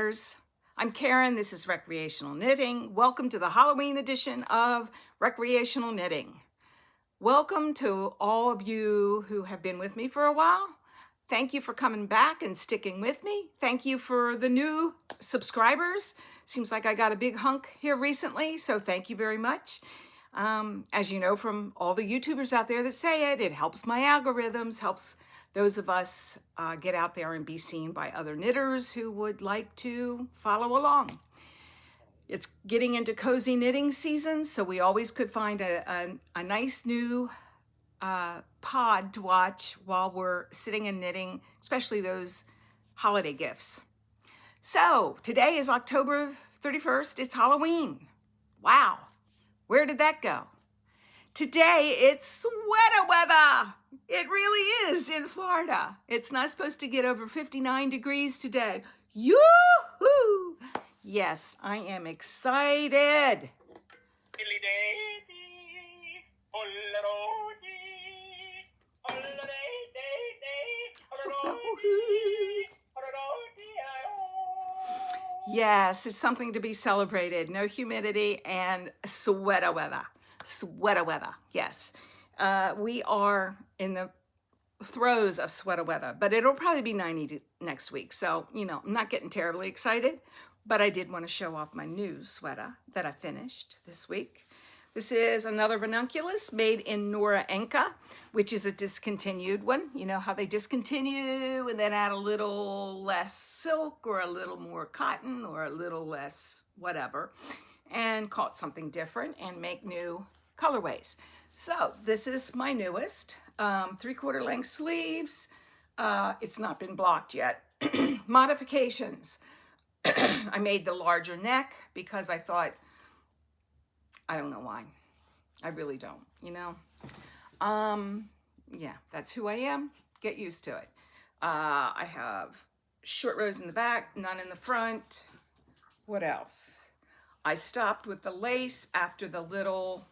knitters. I'm Karen, this is Recreational Knitting. Welcome to the Halloween edition of Recreational Knitting. Welcome to all of you who have been with me for a while. Thank you for coming back and sticking with me. Thank you for the new subscribers. Seems like I got a big hunk here recently, so thank you very much. As you know from all the YouTubers out there that say it, it helps my algorithms, helps those of us get out there and be seen by other knitters who would like to follow along. It's getting into cozy knitting season, so we always could find a nice new pod to watch while we're sitting and knitting, especially those holiday gifts. So today is October 31st. It's Halloween. Wow. Where did that go? Today it's sweater weather. It really is in Florida. It's not supposed to get over 59 degrees today. Yoo-hoo! Yes, I am excited. Yes, it's something to be celebrated. No humidity and sweater weather. Sweater weather, yes. We are in the throes of sweater weather, but it'll probably be 90 next week. So, you know, I'm not getting terribly excited, but I did want to show off my new sweater that I finished this week. This is another Ranunculus made in NORO, which is a discontinued one. You know how they discontinue and then add a little less silk or a little more cotton or a little less whatever and call it something different and make new colorways. So this is my newest, 3/4 length sleeves. It's not been blocked yet. Modifications. I made the larger neck because I thought, I don't know why. I really don't, you know. Yeah, that's who I am. Get used to it. I have short rows in the back, none in the front. What else? I stopped with the lace after the little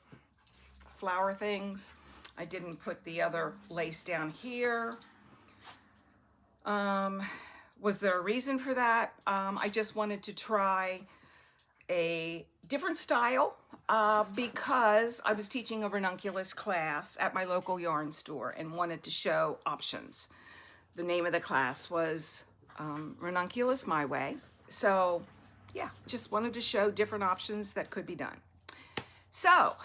flower things. I didn't put the other lace down here. Was there a reason for that? I just wanted to try a different style because I was teaching a Ranunculus class at my local yarn store and wanted to show options. The name of the class was Ranunculus My Way. So yeah, just wanted to show different options that could be done. So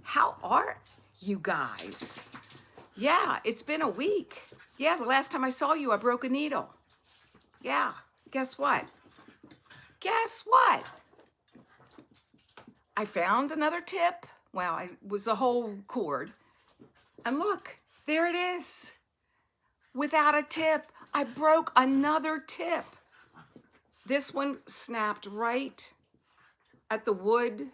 how are you guys? Yeah, it's been a week. Yeah, the last time I saw you, I broke a needle. Yeah, guess what? Guess what? I found another tip. Well, it was a whole cord. And look, there it is. Without a tip, I broke another tip. This one snapped right at the wood.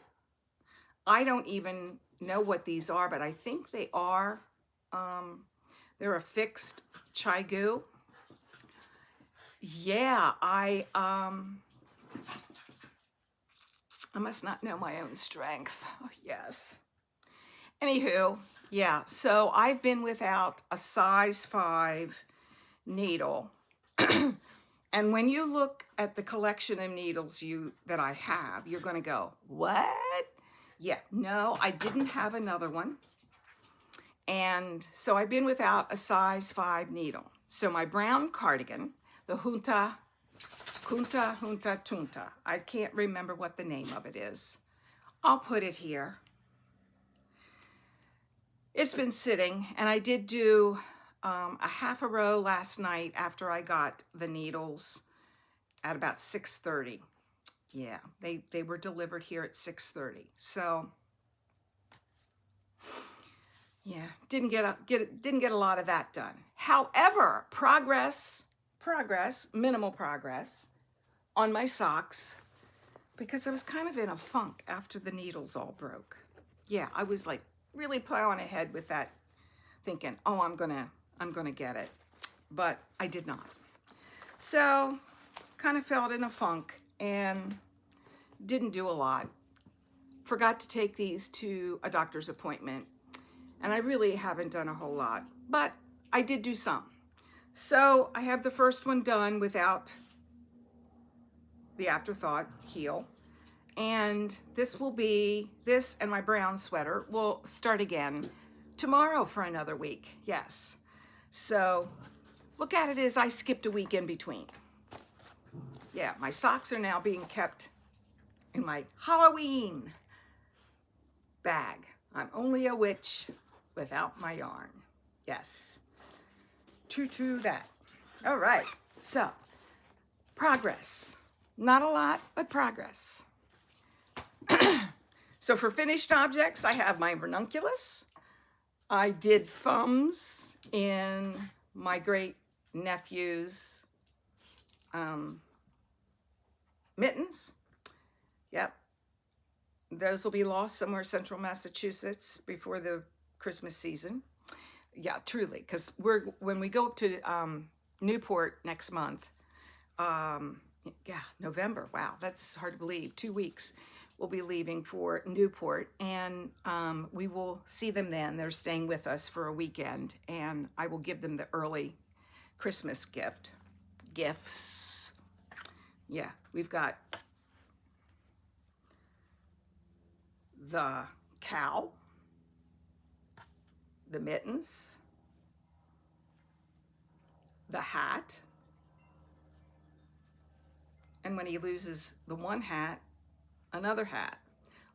I don't even know what these are, but I think they are, they're a fixed chai-gu. Yeah, I must not know my own strength. Oh, yes. Anywho, yeah, so I've been without a size 5 needle. And when you look at the collection of needles that I have, you're going to go, what? Yeah, no, I didn't have another one. And so I've been without a size 5 needle. So my brown cardigan, the Junta. I can't remember what the name of it is. I'll put it here. It's been sitting, and I did do a half a row last night after I got the needles at about 6:30. Yeah, they were delivered here at 6:30. So yeah, didn't get a lot of that done. However, minimal progress on my socks because I was kind of in a funk after the needles all broke. Yeah, I was like really plowing ahead with that, thinking, oh, I'm gonna get it, but I did not. So kind of felt in a funk and didn't do a lot. Forgot to take these to a doctor's appointment, and I really haven't done a whole lot, but I did do some. So I have the first one done without the Afterthought heel. And this and my brown sweater will start again tomorrow for another week. Yes. So look at it as I skipped a week in between. Yeah, my socks are now being kept in my Halloween bag. I'm only a witch without my yarn. Yes. True that. All right. So, progress. Not a lot, but progress. So for finished objects, I have my Ranunculus. I did thumbs in my great nephew's mittens. Yep. Those will be lost somewhere central Massachusetts before the Christmas season. Yeah, truly, because when we go up to Newport next month, November. Wow, that's hard to believe. 2 weeks. We'll be leaving for Newport, and we will see them then. They're staying with us for a weekend, and I will give them the early Christmas gifts. Yeah, we've got the cow, the mittens, the hat, and when he loses the one hat, another hat.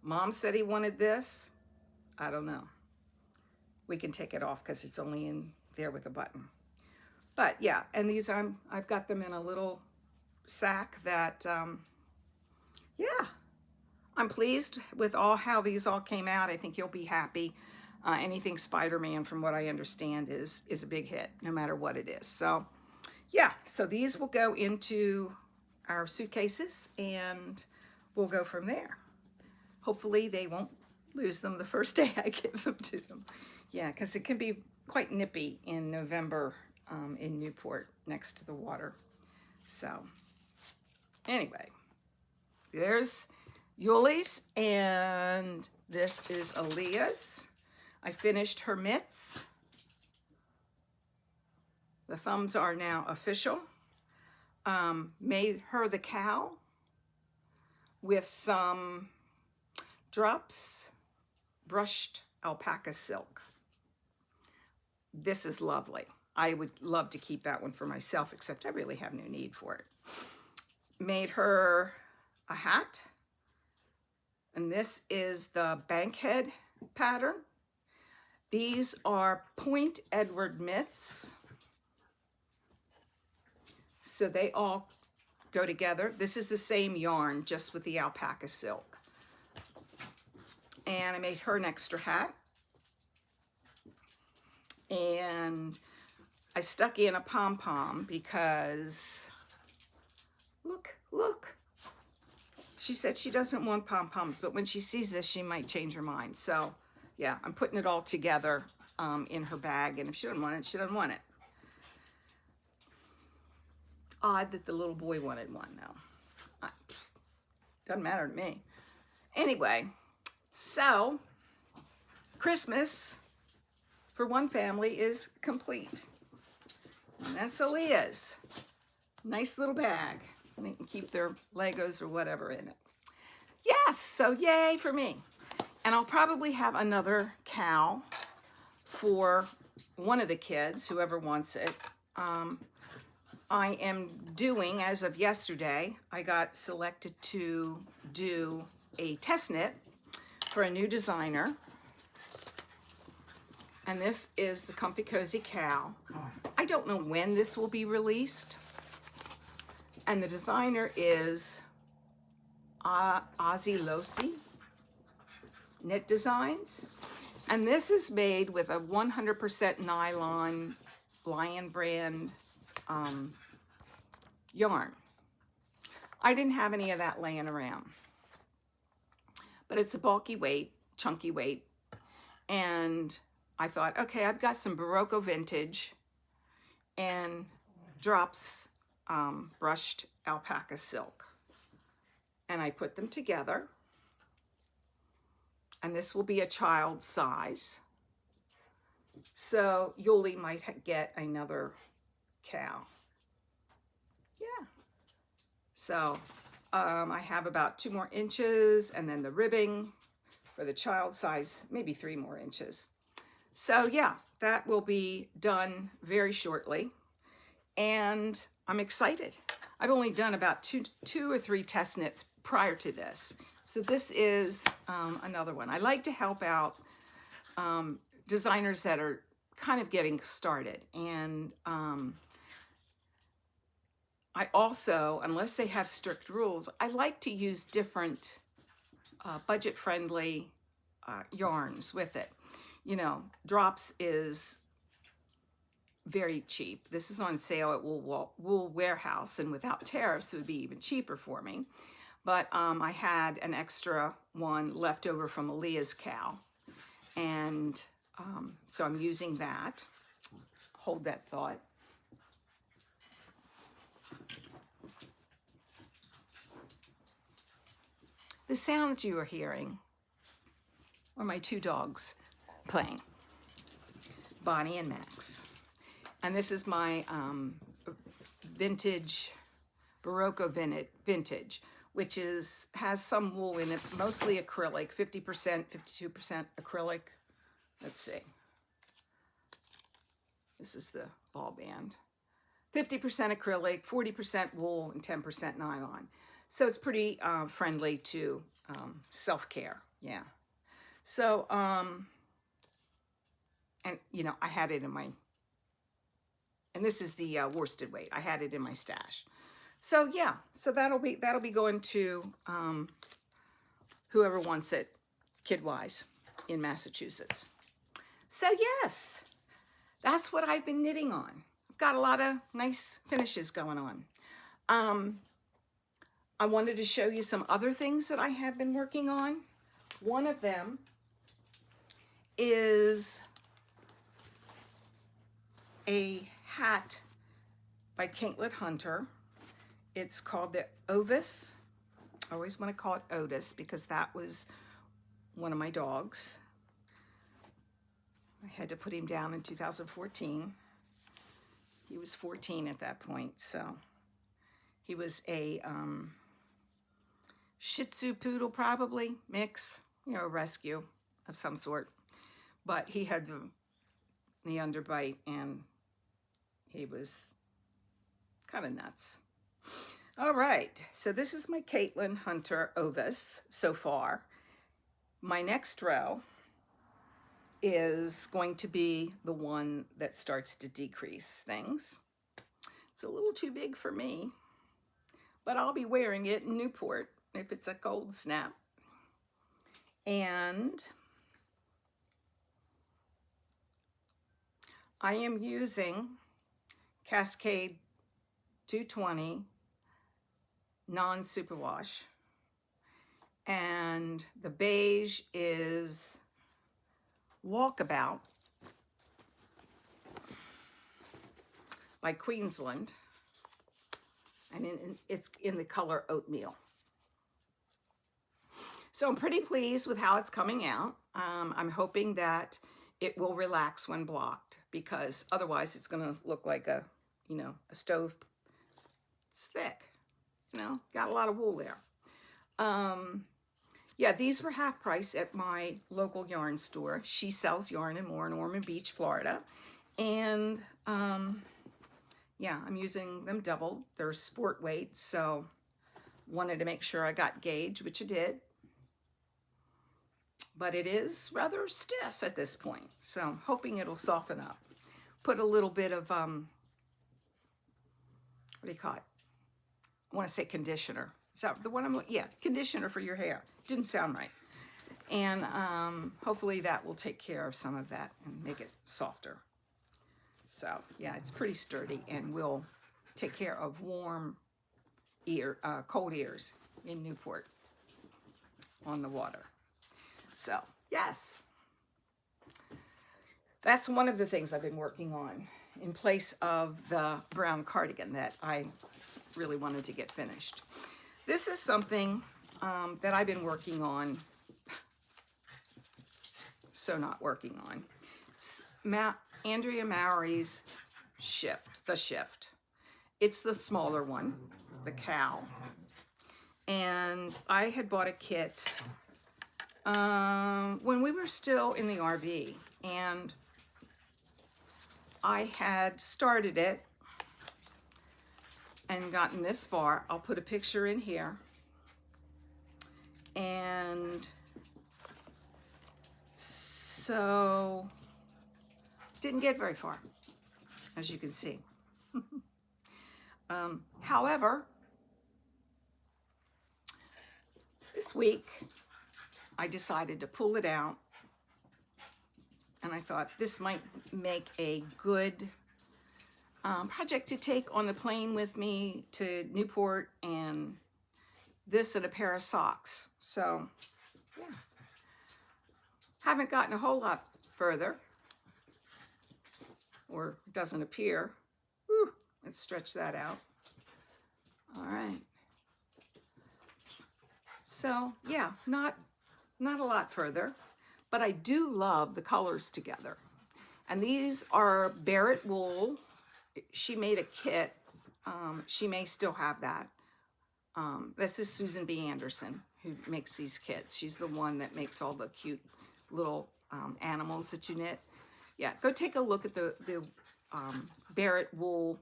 Mom said he wanted this. I don't know. We can take it off because it's only in there with a button. But yeah, and these I've got them in a little sack that, yeah, I'm pleased with how these all came out. I think you'll be happy. Anything Spider-Man, from what I understand, is a big hit, no matter what it is. So yeah, so these will go into our suitcases, and we'll go from there. Hopefully they won't lose them the first day I give them to them. Yeah, because it can be quite nippy in November in Newport next to the water. So anyway, there's Yuli's, and this is Aaliyah's. I finished her mitts. The thumbs are now official. Made her the cow with some drops brushed alpaca silk. This is lovely. I would love to keep that one for myself, except I really have no need for it. Made her a hat, and this is the Bankhead pattern. These are Point Edward mitts, so they all go together. This is the same yarn, just with the alpaca silk. And I made her an extra hat. And I stuck in a pom-pom because, look. She said she doesn't want pom-poms, but when she sees this, she might change her mind. So yeah, I'm putting it all together in her bag. And if she doesn't want it, she doesn't want it. Odd that the little boy wanted one, though. Doesn't matter to me. Anyway, so Christmas for one family is complete. And that's Aaliyah's. Nice little bag. And they can keep their Legos or whatever in it. Yes, so yay for me. And I'll probably have another cow for one of the kids, whoever wants it. I am doing, as of yesterday, I got selected to do a test knit for a new designer. And this is the Comfy Cozy Cow. I don't know when this will be released. And the designer is SoxyNanaAlice Knit Designs. And this is made with a 100% nylon Lion brand yarn. I didn't have any of that laying around. But it's a bulky weight, chunky weight. And I thought, okay, I've got some Barocco vintage and drops brushed alpaca silk. And I put them together. And this will be a child size. So Yuli might get another cow. Yeah. So I have about 2 more inches, and then the ribbing for the child size, maybe 3 more inches. So yeah, that will be done very shortly, and I'm excited. I've only done about two or three test knits prior to this. So this is another one. I like to help out designers that are kind of getting started. And I also, unless they have strict rules, I like to use different budget-friendly yarns with it. You know, Drops is very cheap. This is on sale at Wool Warehouse, and without tariffs, it would be even cheaper for me. But I had an extra one left over from Aaliyah's cow, and so I'm using that. Hold that thought. The sounds you are hearing are my 2 dogs playing, Bonnie and Max. And this is my vintage, Barocco vintage, which has some wool in it, mostly acrylic, 50%, 52% acrylic. Let's see. This is the ball band. 50% acrylic, 40% wool, and 10% nylon. So it's pretty friendly to self-care, yeah. So, and you know, I had it in my, and this is the worsted weight. I had it in my stash. So yeah, so that'll be going to whoever wants it, Kidwise in Massachusetts. So yes, that's what I've been knitting on. I've got a lot of nice finishes going on. I wanted to show you some other things that I have been working on. One of them is a hat by Kaylan Hunter. It's called the Ovis. I always want to call it Otis because that was one of my dogs. I had to put him down in 2014. He was 14 at that point, so he was a Shih Tzu poodle, probably mix, you know, a rescue of some sort. But he had the underbite, and he was kind of nuts. All right, so this is my Kaylan Hunter Ovis so far. My next row is going to be the one that starts to decrease things. It's a little too big for me, but I'll be wearing it in Newport if it's a cold snap. And I am using Cascade 220 non-superwash, and the beige is Walkabout by Queensland, and it's in the color Oatmeal. So I'm pretty pleased with how it's coming out. I'm hoping that it will relax when blocked, because otherwise it's going to look like a, you know, a stove. It's thick, you know, got a lot of wool there. Yeah, these were half price at my local yarn store. She Sells Yarn and More in Ormond Beach, Florida. And yeah, I'm using them doubled. They're sport weight, so wanted to make sure I got gauge, which I did. But it is rather stiff at this point, so hoping it'll soften up. Put a little bit of, what do you call it? I want to say conditioner. Is that the one I'm, yeah, conditioner for your hair. Didn't sound right. And hopefully that will take care of some of that and make it softer. So yeah, it's pretty sturdy and will take care of cold ears in Newport on the water. So yes, that's one of the things I've been working on in place of the brown cardigan that I really wanted to get finished. This is something that I've been working on, so not working on. It's Andrea Mowry's Shift, the Shift. It's the smaller one, the cow. And I had bought a kit when we were still in the RV, and I had started it and gotten this far. I'll put a picture in here. And so didn't get very far, as you can see. However, this week I decided to pull it out, and I thought this might make a good project to take on the plane with me to Newport, and this and a pair of socks. So yeah, haven't gotten a whole lot further, or it doesn't appear. Whew, let's stretch that out. All right. So yeah, not a lot further, but I do love the colors together. And these are Barrett wool. She made a kit. She may still have that. This is Susan B. Anderson, who makes these kits. She's the one that makes all the cute little animals that you knit. Yeah, go take a look at the Barrett wool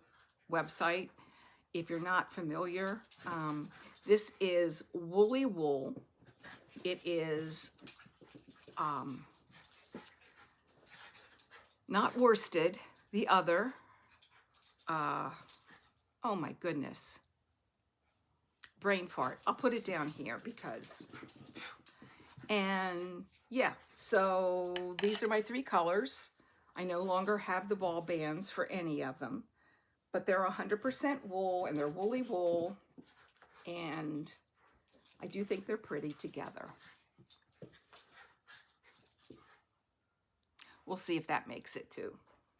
website if you're not familiar. This is woolly wool. It is not worsted, the other. Oh my goodness. Brain fart. I'll put it down here because, and yeah, so these are my 3 colors. I no longer have the ball bands for any of them, but they're 100% wool, and they're woolly wool, and I do think they're pretty together. We'll see if that makes it too.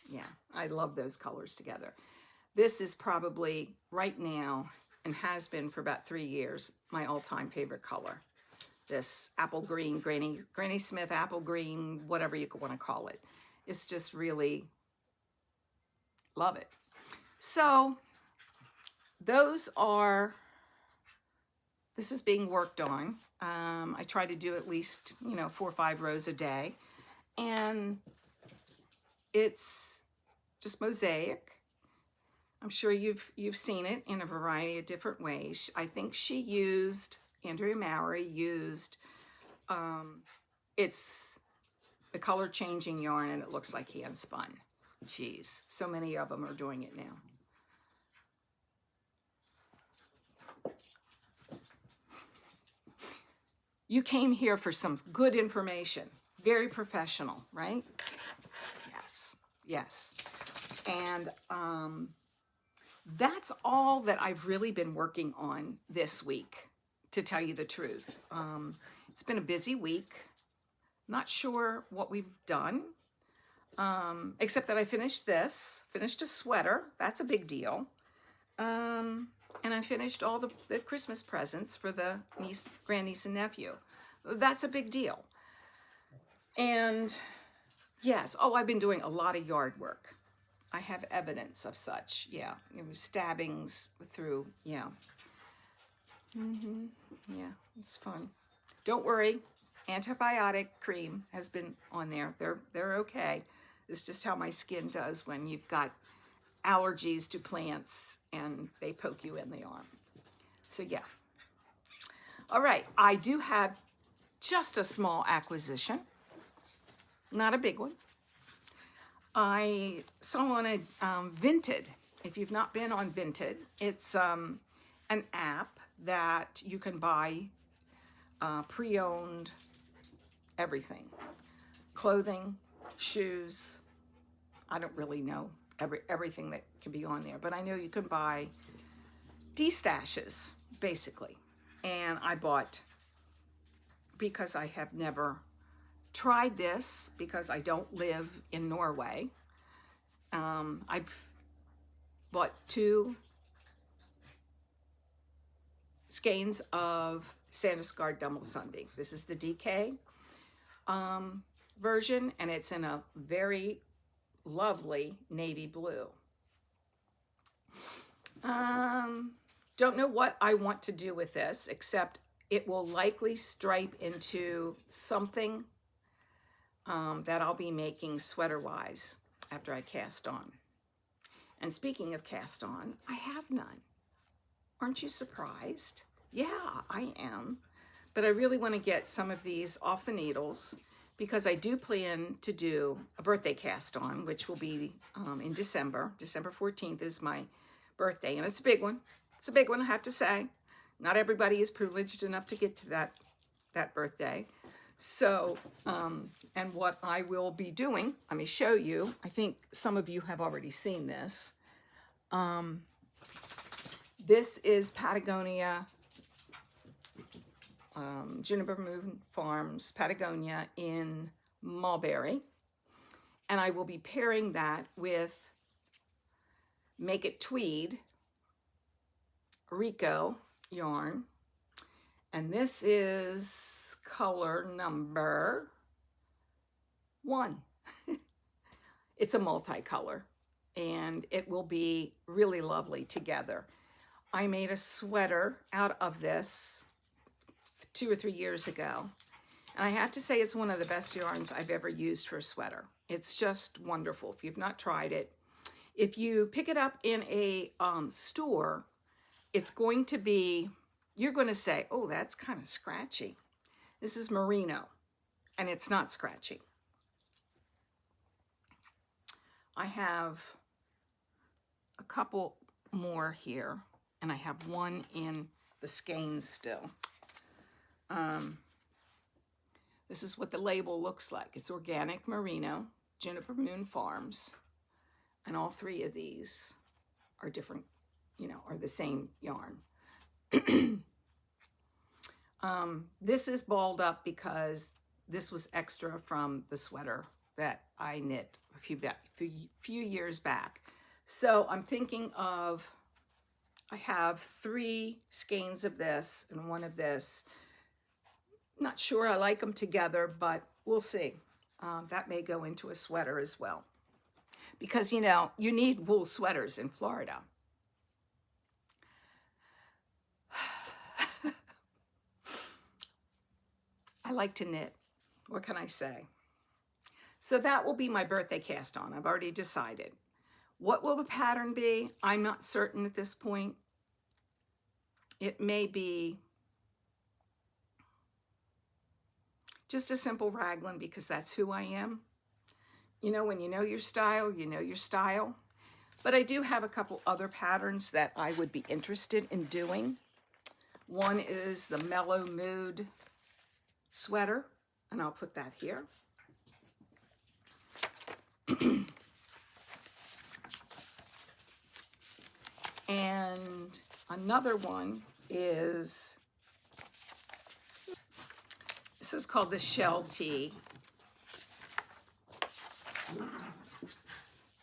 Yeah, I love those colors together. This is probably right now, and has been for about 3 years, my all-time favorite color. This apple green, Granny Smith apple green, whatever you want to call it. It's just really, love it. So those are, this is being worked on. I try to do at least, 4 or 5 rows a day. And it's just mosaic. I'm sure you've seen it in a variety of different ways. I think she used, Andrea Mowry used, it's the color changing yarn, and it looks like hand spun. Jeez, so many of them are doing it now. You came here for some good information. Very professional, right? Yes, yes. And that's all that I've really been working on this week, to tell you the truth. It's been a busy week. Not sure what we've done, except that I finished a sweater. That's a big deal. And I finished all the Christmas presents for the grandniece and nephew. That's a big deal. And yes, I've been doing a lot of yard work. I have evidence of such, yeah. Stabbings through, yeah. Yeah, it's fun. Don't worry, antibiotic cream has been on there. They're okay. It's just how my skin does when you've got allergies to plants and they poke you in the arm. So yeah. All right, I do have just a small acquisition, not a big one. I saw on a Vinted. If you've not been on Vinted, it's an app that you can buy pre-owned everything. Clothing, shoes, I don't really know everything that can be on there, but I know you can buy destashes, basically. And I bought, because I have never tried this, because I don't live in Norway, I've bought 2 skeins of Sandesgaard Double Sunding. This is the DK version, and it's in a very lovely navy blue. Don't know what I want to do with this, except it will likely stripe into something that I'll be making sweater-wise after I cast on. And speaking of cast on, I have none. Aren't you surprised? Yeah, I am. But I really want to get some of these off the needles because I do plan to do a birthday cast on, which will be in December. December 14th is my birthday, and it's a big one. It's a big one, I have to say. Not everybody is privileged enough to get to that birthday. So, and what I will be doing, let me show you. I think some of you have already seen this. This is Patagonia, Juniper Moon Farms, Patagonia in Mulberry. And I will be pairing that with Make It Tweed, Rico yarn. And this is color number 1. It's a multicolor and it will be really lovely together. I made a sweater out of this 2 or 3 years ago. And I have to say it's one of the best yarns I've ever used for a sweater. It's just wonderful. If you've not tried it, if you pick it up in a store, it's going to be, you're going to say, oh, that's kind of scratchy. This is merino, and it's not scratchy. I have a couple more here, and I have one in the skeins still. This is what the label looks like. It's organic merino, Juniper Moon Farms, and all 3 of these are different, are the same yarn. This is balled up because this was extra from the sweater that I knit a few years back. So I'm thinking of, I have 3 skeins of this and 1 of this. Not sure I like them together, but we'll see. That may go into a sweater as well. Because, you need wool sweaters in Florida. I like to knit. What can I say? So that will be my birthday cast on. I've already decided. What will the pattern be? I'm not certain at this point. It may be just a simple raglan because that's who I am. When you know your style, you know your style. But I do have a couple other patterns that I would be interested in doing. One is the Mellow Mood sweater, and I'll put that here. And another one is, this is called the Shell Tee.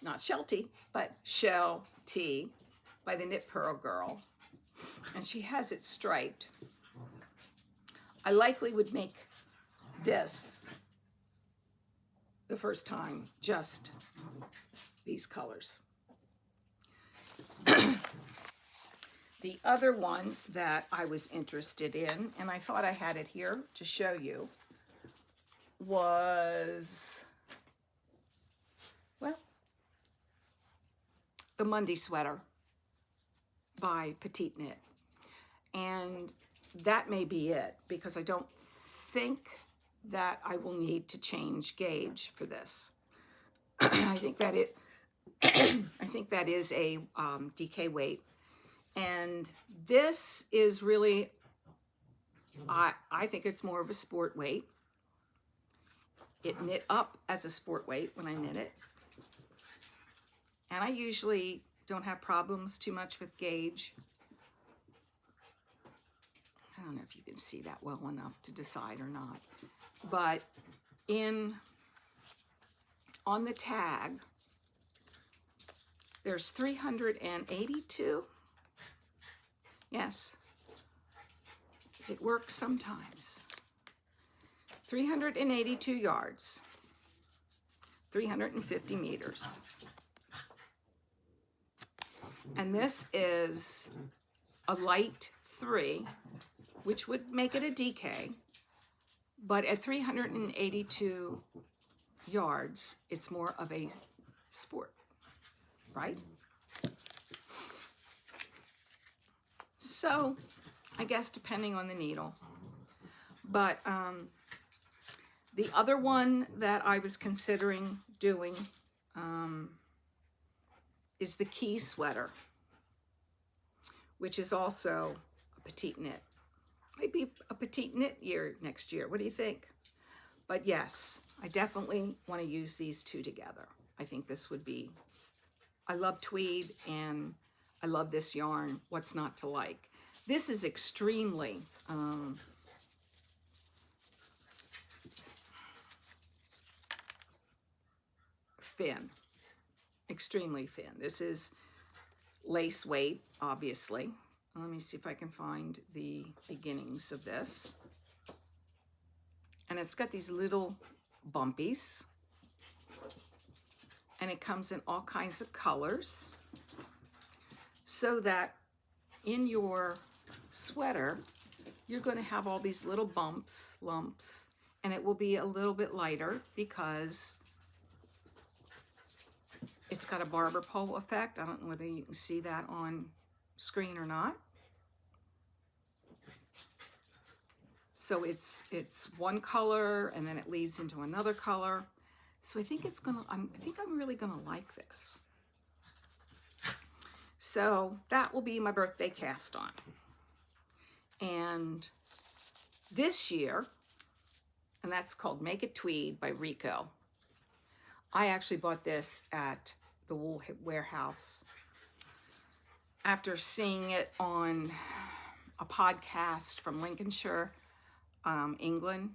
Not Shell Tee, but Shell Tee by the Knit Purl Girl. And she has it striped. I likely would make this the first time, just these colors. The other one that I was interested in, and I thought I had it here to show you, was, well, the Monday sweater by Petite Knit. And that may be it, because I don't think that I will need to change gauge for this. I think that is a DK weight. And this is really, I think it's more of a sport weight. It knit up as a sport weight when I knit it. And I usually don't have problems too much with gauge. I don't know if you can see that well enough to decide or not. But on the tag, there's 382. Yes, it works sometimes. 382 yards, 350 meters. And this is a light 3, which would make it a DK, but at 382 yards, it's more of a sport, right? So I guess depending on the needle. But the other one that I was considering doing is the Key sweater, which is also a petite knit. Maybe a petite knit year next year. What do you think? But yes, I definitely want to use these two together. I think this would be, I love tweed and I love this yarn. What's not to like? This is extremely thin, extremely thin. This is lace weight, obviously. Let me see if I can find the beginnings of this. And it's got these little bumpies. And it comes in all kinds of colors. So that in your sweater, you're going to have all these little bumps, lumps, and it will be a little bit lighter because it's got a barber pole effect. I don't know whether you can see that on screen or not. So it's one color and then it leads into another color. So I think it's gonna, I think I'm really gonna like this. So that will be my birthday cast on. And this year, and that's called Make It Tweed by Rico. I actually bought this at the Wool Warehouse after seeing it on a podcast from Lincolnshire, England.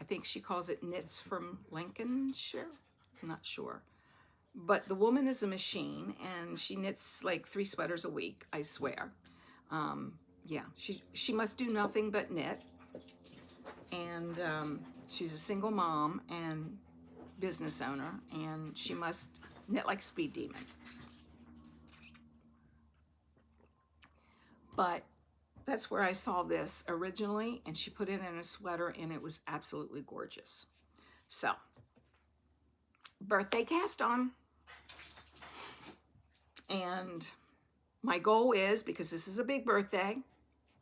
I think she calls it Knits from Lincolnshire. I'm not sure. But the woman is a machine and she knits like 3 sweaters a week, I swear. Yeah, she must do nothing but knit. And she's a single mom and business owner, and she must knit like a speed demon. But that's where I saw this originally, and she put it in a sweater, and it was absolutely gorgeous. So, birthday cast on. And my goal is, because this is a big birthday,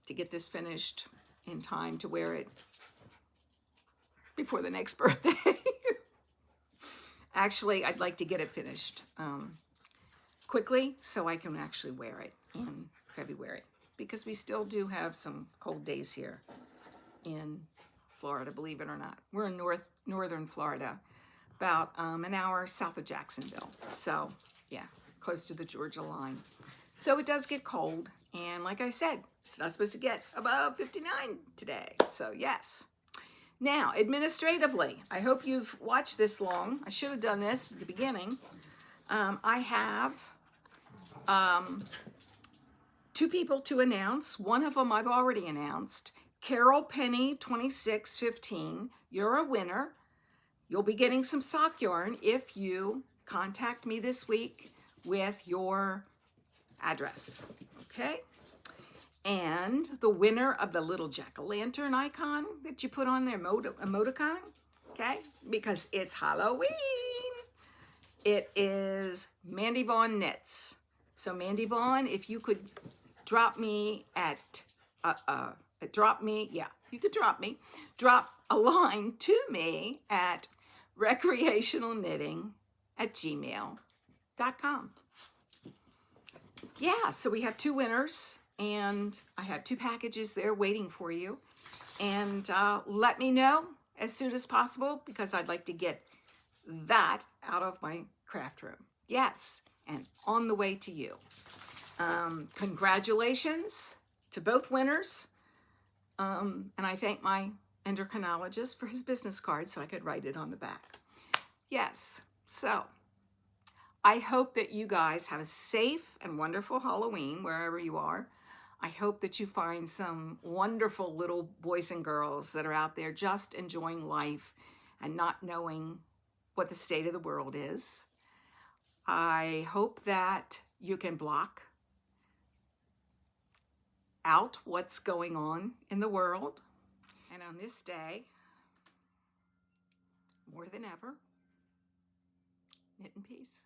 to get this finished in time to wear it before the next birthday. Actually, I'd like to get it finished quickly so I can actually wear it in February, because we still do have some cold days here in Florida, believe it or not. We're in northern Florida, about an hour south of Jacksonville. So yeah, close to the Georgia line. So it does get cold. And like I said, it's not supposed to get above 59 today. So yes. Now, administratively, I hope you've watched this long. I should have done this at the beginning. I have 2 people to announce. One of them I've already announced. Carol Penny 2615. You're a winner. You'll be getting some sock yarn if you contact me this week with your address. Okay? And the winner of the little jack-o'-lantern icon that you put on their emoticon, okay? Because it's Halloween. It is Mandy Vaughn Knits. So Mandy Vaughn, if you could drop me at, drop a line to me at recreationalknitting@gmail.com. Yeah, so we have 2 winners. And I have 2 packages there waiting for you. And let me know as soon as possible, because I'd like to get that out of my craft room. Yes, and on the way to you. Congratulations to both winners. And I thank my endocrinologist for his business card so I could write it on the back. Yes, so I hope that you guys have a safe and wonderful Halloween wherever you are. I hope that you find some wonderful little boys and girls that are out there just enjoying life and not knowing what the state of the world is. I hope that you can block out what's going on in the world. And on this day, more than ever, knit in peace.